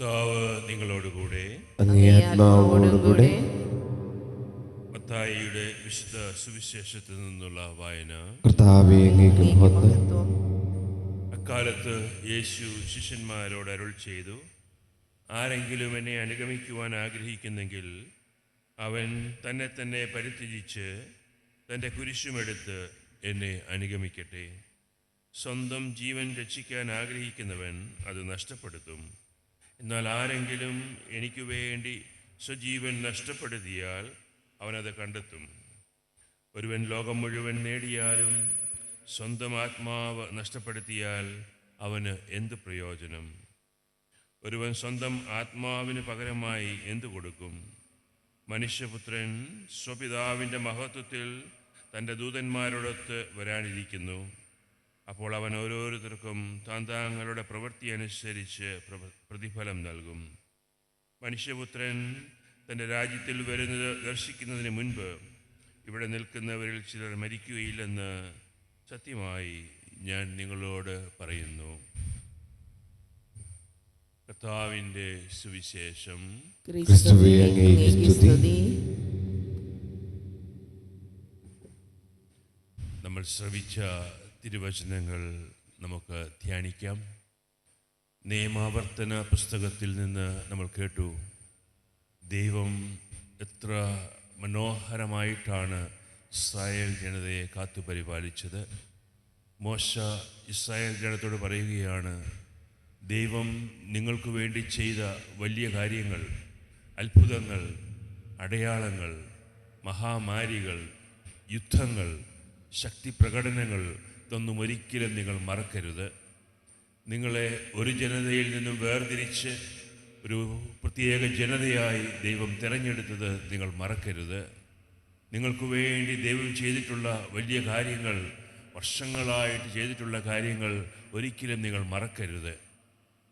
കർത്താവ് നിങ്ങളോടുകൂടെ. അങ്ങേ ആത്മാവോടുകൂടെ. മത്തായിയുടെ വിശുദ്ധ സുവിശേഷത്തിൽ നിന്നുള്ള വായന. കർത്താവേ, അങ്ങേക്ക് മഹത്വം. അക്കാലത്ത് യേശു ശിഷ്യന്മാരോട് അരുൾ ചെയ്തു, ആരെങ്കിലും എന്നെ അനുഗമിക്കുവാൻ ആഗ്രഹിക്കുന്നെങ്കിൽ അവൻ തന്നെ തന്നെ പരിത്യജിച്ച് തൻ്റെ കുരിശുമെടുത്ത് എന്നെ അനുഗമിക്കട്ടെ. സ്വന്തം ജീവൻ രക്ഷിക്കാൻ ആഗ്രഹിക്കുന്നവൻ അത് നഷ്ടപ്പെടുത്തും. എന്നാൽ ആരെങ്കിലും എനിക്ക് വേണ്ടി സ്വജീവൻ നഷ്ടപ്പെടുത്തിയാൽ അവനത് കണ്ടെത്തും. ഒരുവൻ ലോകം മുഴുവൻ നേടിയാലും സ്വന്തം ആത്മാവ് നഷ്ടപ്പെടുത്തിയാൽ അവന് എന്ത് പ്രയോജനം? ഒരുവൻ സ്വന്തം ആത്മാവിന് പകരമായി എന്തു കൊടുക്കും? മനുഷ്യപുത്രൻ സ്വപിതാവിൻ്റെ മഹത്വത്തിൽ തൻ്റെ ദൂതന്മാരോടൊത്ത് വരാനിരിക്കുന്നു. അപ്പോൾ അവൻ ഓരോരുത്തർക്കും താന്താങ്ങളുടെ പ്രവൃത്തി അനുസരിച്ച് പ്രതിഫലം നൽകും. മനുഷ്യപുത്രൻ തൻ്റെ രാജ്യത്തിൽ വരുന്നത് ദർശിക്കുന്നതിന് മുൻപ് ഇവിടെ നിൽക്കുന്നവരിൽ ചിലർ മരിക്കുകയില്ലെന്ന് സത്യമായി ഞാൻ നിങ്ങളോട് പറയുന്നു. കർത്താവിൻ്റെ സുവിശേഷം. ക്രിസ്തുവേ, അങ്ങേക്ക് സ്തുതി. നമ്മൾ ശ്രവിച്ച തിരുവചനങ്ങൾ നമുക്ക് ധ്യാനിക്കാം. നിയമാവർത്തന പുസ്തകത്തിൽ നിന്ന് നമ്മൾ കേട്ടു, ദൈവം എത്ര മനോഹരമായിട്ടാണ് ഇസ്രായേൽ ജനതയെ കാത്തുപരിപാലിച്ചത്. മോശ ഇസ്രായേൽ ജനത്തോട് പറയുകയാണ്, ദൈവം നിങ്ങൾക്ക് വേണ്ടി ചെയ്ത വലിയ കാര്യങ്ങൾ, അത്ഭുതങ്ങൾ, അടയാളങ്ങൾ, മഹാമാരികൾ, യുദ്ധങ്ങൾ, ശക്തി പ്രകടനങ്ങൾ ഇതൊന്നും ഒരിക്കലും നിങ്ങൾ മറക്കരുത്. നിങ്ങളെ ഒരു ജനതയിൽ നിന്നും വേർതിരിച്ച് ഒരു പ്രത്യേക ജനതയായി ദൈവം തിരഞ്ഞെടുത്തത് നിങ്ങൾ മറക്കരുത്. നിങ്ങൾക്ക് വേണ്ടി ദൈവം ചെയ്തിട്ടുള്ള വലിയ കാര്യങ്ങൾ, വർഷങ്ങളായിട്ട് ചെയ്തിട്ടുള്ള കാര്യങ്ങൾ ഒരിക്കലും നിങ്ങൾ മറക്കരുത്.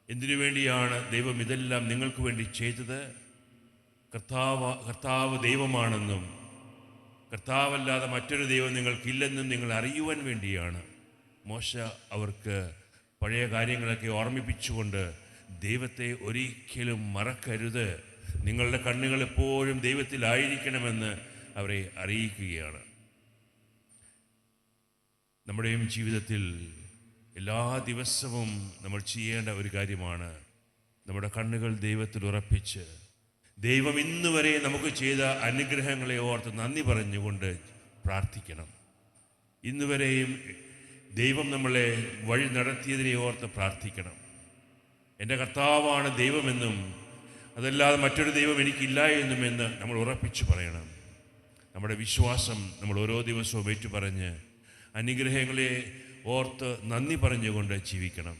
എന്തിനു വേണ്ടിയാണ് ദൈവം ഇതെല്ലാം നിങ്ങൾക്ക് വേണ്ടി ചെയ്തത്? കർത്താവ് ദൈവമാണെന്നും കർത്താവല്ലാതെ മറ്റൊരു ദൈവം നിങ്ങൾക്കില്ലെന്നും നിങ്ങൾ അറിയുവാൻ വേണ്ടിയാണ്. മോശ അവർക്ക് പഴയ കാര്യങ്ങളൊക്കെ ഓർമ്മിപ്പിച്ചുകൊണ്ട് ദൈവത്തെ ഒരിക്കലും മറക്കരുത്, നിങ്ങളുടെ കണ്ണുകൾ എപ്പോഴും ദൈവത്തിലായിരിക്കണമെന്ന് അവരെ അറിയിക്കുകയാണ്. നമ്മുടെയും ജീവിതത്തിൽ എല്ലാ ദിവസവും നമ്മൾ ചെയ്യേണ്ട ഒരു കാര്യമാണ് നമ്മുടെ കണ്ണുകൾ ദൈവത്തിൽ ഉറപ്പിച്ച് ദൈവം ഇന്ന് വരെ നമുക്ക് ചെയ്ത അനുഗ്രഹങ്ങളെ ഓർത്ത് നന്ദി പറഞ്ഞുകൊണ്ട് പ്രാർത്ഥിക്കണം. ഇന്നുവരെയും ദൈവം നമ്മളെ വഴി നടത്തിയതിനെ ഓർത്ത് പ്രാർത്ഥിക്കണം. എൻ്റെ കർത്താവാണ് ദൈവമെന്നും അതല്ലാതെ മറ്റൊരു ദൈവം എനിക്കില്ല എന്നുമെന്ന് നമ്മൾ ഉറപ്പിച്ചു പറയണം. നമ്മുടെ വിശ്വാസം നമ്മൾ ഓരോ ദിവസവും ഏറ്റുപറഞ്ഞ് അനുഗ്രഹങ്ങളെ ഓർത്ത് നന്ദി പറഞ്ഞുകൊണ്ട് ജീവിക്കണം.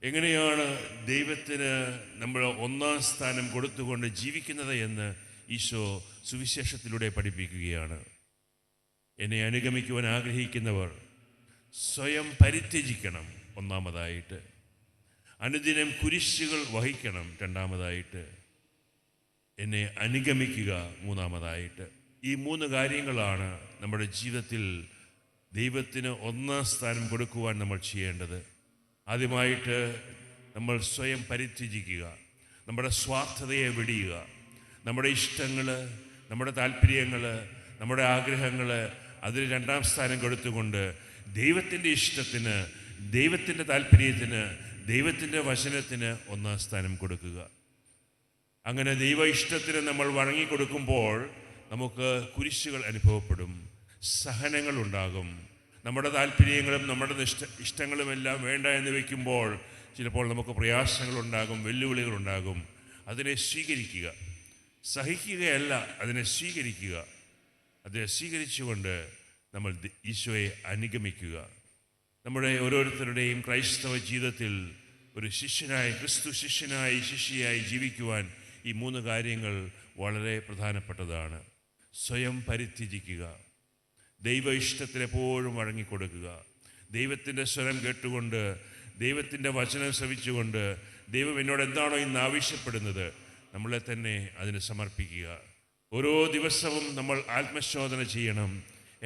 എങ്ങനെയാണ് ദൈവത്തിന് നമ്മൾ ഒന്നാം സ്ഥാനം കൊടുത്തുകൊണ്ട് ജീവിക്കുന്നത് എന്ന് ഈശോ സുവിശേഷത്തിലൂടെ പഠിപ്പിക്കുകയാണ്. എന്നെ അനുഗമിക്കുവാൻ ആഗ്രഹിക്കുന്നവർ സ്വയം പരിത്യജിക്കണം, ഒന്നാമതായിട്ട്. അനുദിനം കുരിശുകൾ വഹിക്കണം, രണ്ടാമതായിട്ട്. എന്നെ അനുഗമിക്കുക, മൂന്നാമതായിട്ട്. ഈ 3 കാര്യങ്ങളാണ് നമ്മുടെ ജീവിതത്തിൽ ദൈവത്തിന് ഒന്നാം സ്ഥാനം കൊടുക്കുവാൻ നമ്മൾ ചെയ്യേണ്ടത്. ആദ്യമായിട്ട് നമ്മൾ സ്വയം പരിത്യജിക്കുക, നമ്മുടെ സ്വാർത്ഥതയെ വെടിയുക. നമ്മുടെ ഇഷ്ടങ്ങൾ, നമ്മുടെ താല്പര്യങ്ങൾ, നമ്മുടെ ആഗ്രഹങ്ങൾ അതിൽ 2ാം സ്ഥാനം കൊടുത്തുകൊണ്ട് ദൈവത്തിൻ്റെ ഇഷ്ടത്തിന്, ദൈവത്തിൻ്റെ താല്പര്യത്തിന്, ദൈവത്തിൻ്റെ വചനത്തിന് 1ാം സ്ഥാനം കൊടുക്കുക. അങ്ങനെ ദൈവ ഇഷ്ടത്തിന് നമ്മൾ വഴങ്ങിക്കൊടുക്കുമ്പോൾ നമുക്ക് കുരിശുകൾ അനുഭവപ്പെടും, സഹനങ്ങളുണ്ടാകും. നമ്മുടെ താല്പര്യങ്ങളും നമ്മുടെ ഇഷ്ടങ്ങളുമെല്ലാം വേണ്ട എന്ന് വയ്ക്കുമ്പോൾ ചിലപ്പോൾ നമുക്ക് പ്രയാസങ്ങളുണ്ടാകും, വെല്ലുവിളികളുണ്ടാകും. അതിനെ സ്വീകരിക്കുക, സഹിക്കുകയല്ല, അതിനെ സ്വീകരിക്കുക. അതിനെ സ്വീകരിച്ചുകൊണ്ട് നമ്മൾ ഈശോയെ അനുഗമിക്കുക. നമ്മുടെ ഓരോരുത്തരുടെയും ക്രൈസ്തവ ജീവിതത്തിൽ ഒരു ശിഷ്യനായി, ക്രിസ്തു ശിഷ്യനായി, ശിഷ്യയായി ജീവിക്കുവാൻ ഈ 3 കാര്യങ്ങൾ വളരെ പ്രധാനപ്പെട്ടതാണ്. സ്വയം പരിത്യജിക്കുക, ദൈവ ഇഷ്ടത്തിനെപ്പോഴും വഴങ്ങിക്കൊടുക്കുക, ദൈവത്തിൻ്റെ സ്വരം കേട്ടുകൊണ്ട്, ദൈവത്തിൻ്റെ വചനം ശ്രവിച്ചുകൊണ്ട് ദൈവം എന്നോട് എന്താണോ ഇന്ന് ആവശ്യപ്പെടുന്നത് നമ്മളെ തന്നെ അതിന് സമർപ്പിക്കുക. ഓരോ ദിവസവും നമ്മൾ ആത്മശോധന ചെയ്യണം.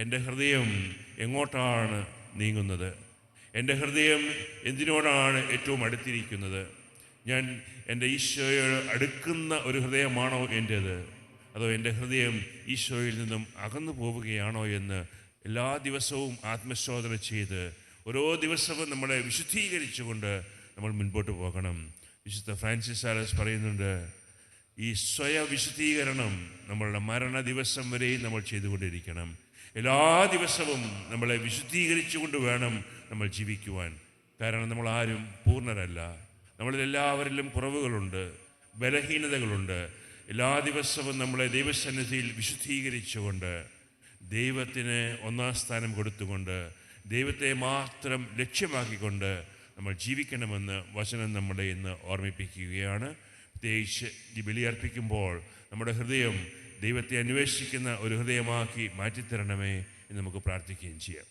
എൻ്റെ ഹൃദയം എങ്ങോട്ടാണ് നീങ്ങുന്നത്? എൻ്റെ ഹൃദയം എന്തിനോടാണ് ഏറ്റവും അടുത്തിരിക്കുന്നത്? ഞാൻ എൻ്റെ ഈശോയോട് അടുക്കുന്ന ഒരു ഹൃദയമാണോ എൻ്റേത്, അതോ എൻ്റെ ഹൃദയം ഈശോയിൽ നിന്നും അകന്നു പോവുകയാണോ എന്ന് എല്ലാ ദിവസവും ആത്മശോധന ചെയ്ത് ഓരോ ദിവസവും നമ്മളെ വിശുദ്ധീകരിച്ചുകൊണ്ട് നമ്മൾ മുൻപോട്ട് പോകണം. വിശുദ്ധ ഫ്രാൻസിസ് സാലസ് പറയുന്നുണ്ട്, ഈ സ്വയവിശുദ്ധീകരണം നമ്മളുടെ മരണ ദിവസം വരെയും നമ്മൾ ചെയ്തുകൊണ്ടിരിക്കണം. എല്ലാ ദിവസവും നമ്മളെ വിശുദ്ധീകരിച്ചുകൊണ്ട് വേണം നമ്മൾ ജീവിക്കുവാൻ. കാരണം നമ്മൾ ആരും പൂർണ്ണരല്ല. നമ്മളിലെല്ലാവരിലും കുറവുകളുണ്ട്, ബലഹീനതകളുണ്ട്. എല്ലാ ദിവസവും നമ്മളെ ദൈവസന്നിധിയിൽ വിശുദ്ധീകരിച്ചുകൊണ്ട് ദൈവത്തിന് ഒന്നാം സ്ഥാനം കൊടുത്തുകൊണ്ട് ദൈവത്തെ മാത്രം ലക്ഷ്യമാക്കിക്കൊണ്ട് നമ്മൾ ജീവിക്കണമെന്ന് വചനം നമ്മളെ ഇന്ന് ഓർമ്മിപ്പിക്കുകയാണ്. പ്രത്യേകിച്ച് ഈ ബലിയർപ്പിക്കുമ്പോൾ നമ്മുടെ ഹൃദയം ദൈവത്തെ അന്വേഷിക്കുന്ന ഒരു ഹൃദയമാക്കി മാറ്റിത്തരണമേ എന്ന് നമുക്ക് പ്രാർത്ഥിക്കുകയും ചെയ്യാം.